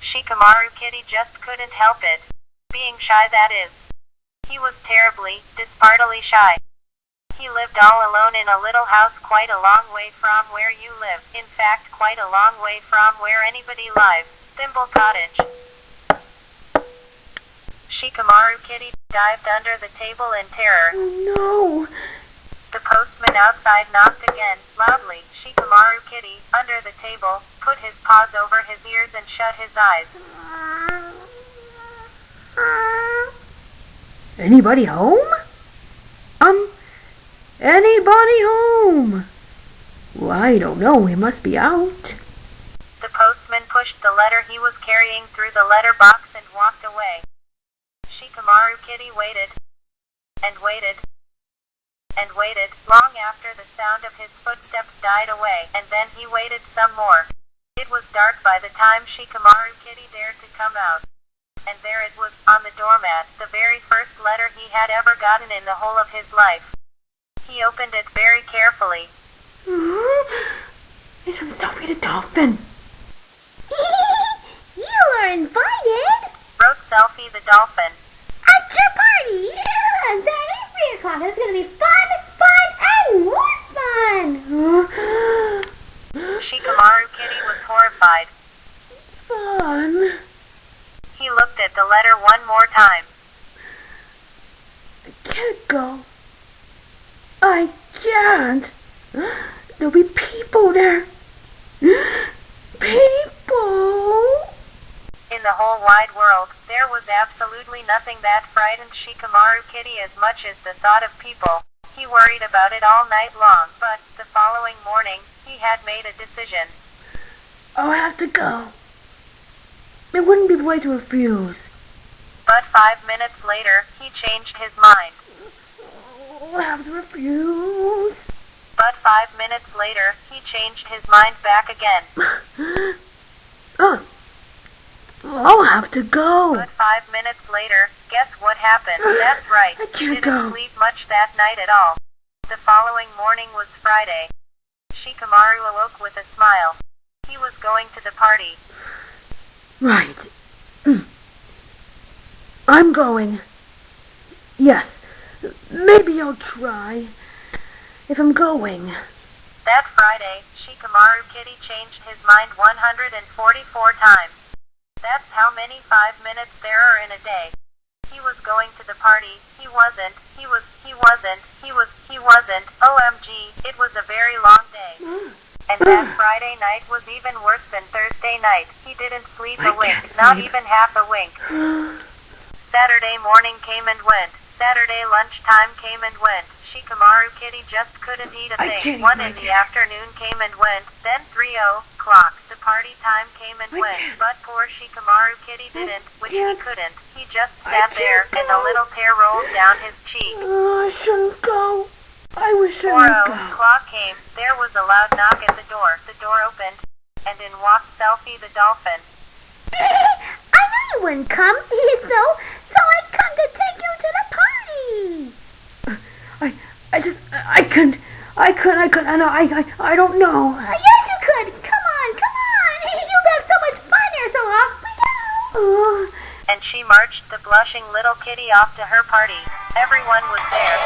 Shikamaru Kitty just couldn't help it. Being shy, that is. He was terribly, desperately shy. He lived all alone in a little house quite a long way from where you live. In fact, quite a long way from where anybody lives. Thimble Cottage. Shikamaru Kitty dived under the table in terror. Oh no! The postman outside knocked again, loudly. Shikamaru Kitty, under the table, put his paws over his ears and shut his eyes. Anybody home? Anybody home? Well, I don't know, he must be out. The postman pushed the letter he was carrying through the letter box and walked away. Shikamaru Kitty waited, and waited, and waited, long after the sound of his footsteps died away, and then he waited some more. It was dark by the time Shikamaru Kitty dared to come out. And there it was, on the doormat, the very first letter he had ever gotten in the whole of his life. He opened it very carefully. It's from Sophie the Dolphin. You are invited! Wrote Selfie the Dolphin. At your party! Yeah, Saturday at 3 o'clock. It's gonna be fun, and more fun! Shikamaru Kitty was horrified. Fun. He looked at the letter one more time. I can't go. I can't. There'll be people there. People. In the whole wide world, there was absolutely nothing that frightened Shikamaru Kitty as much as the thought of people. He worried about it all night long, but the following morning, he had made a decision. I'll have to go. It wouldn't be right to refuse. But 5 minutes later, he changed his mind. I'll have to refuse. But 5 minutes later, he changed his mind back again. I'll have to go. But 5 minutes later, guess what happened? That's right, he didn't sleep much that night at all. The following morning was Friday. Shikamaru awoke with a smile. He was going to the party. Right. I'm going. Yes, maybe I'll try. If I'm going. That Friday, Shikamaru Kitty changed his mind 144 times. That's how many 5 minutes there are in a day. He was going to the party, he wasn't, he wasn't, OMG, it was a very long day. And that Friday night was even worse than Thursday night. He didn't sleep a wink, not even half a wink. Saturday morning came and went. Saturday lunchtime came and went. Shikamaru Kitty just couldn't eat a thing. 1 in the afternoon came and went. Then 3 o'clock. The party time came and went. But poor Shikamaru Kitty didn't, which he couldn't. He just sat there, and a little tear rolled down his cheek. I shouldn't go. I wish I 4 would go. o'clock came. There was a loud knock at the door. The door opened, and in walked Selfie the Dolphin. I knew you wouldn't come, so I come to take you to the party. I don't know. Yes, you could. Come on. You have so much fun here, so off we go. And she marched the blushing little kitty off to her party. Everyone was there.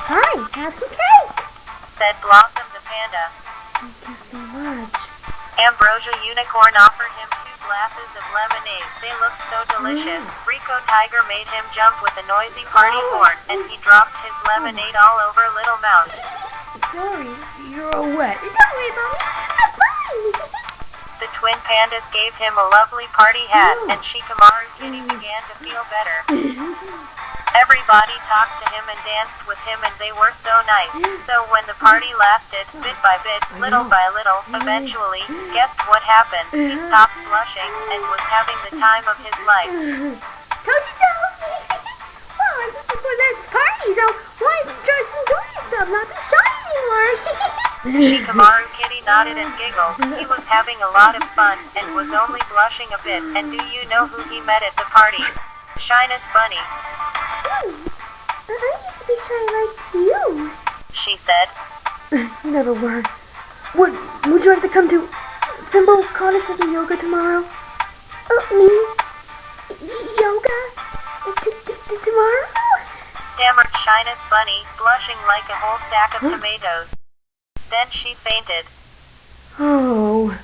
Hi, have some cake. Said Blossom the panda. Thank you so much. Ambrosia Unicorn offered him 2 glasses of lemonade. They looked so delicious. Rico Tiger made him jump with a noisy party horn, and he dropped his lemonade all over Little Mouse. Sorry, you're all wet. Don't worry about me. I'm fine. The twin pandas gave him a lovely party hat, and Shikamaru Kitty began to feel better. Everybody talked to him and danced with him, and they were so nice. So when the party lasted, bit by bit, little by little, eventually, guessed what happened? He stopped blushing and was having the time of his life. Told you so. Well, this is for this party, so why don't you enjoy yourself? Not be shy anymore. Shikamaru Kitty nodded and giggled. He was having a lot of fun, and was only blushing a bit. And do you know who he met at the party? Shyness Bunny, I used to be shy like you. she said. Never were. Would you like to come to Fimble's Cottage for the yoga tomorrow? Me? Yoga? Tomorrow? Stammered Shyness Bunny, blushing like a whole sack of tomatoes. Then she fainted. Oh.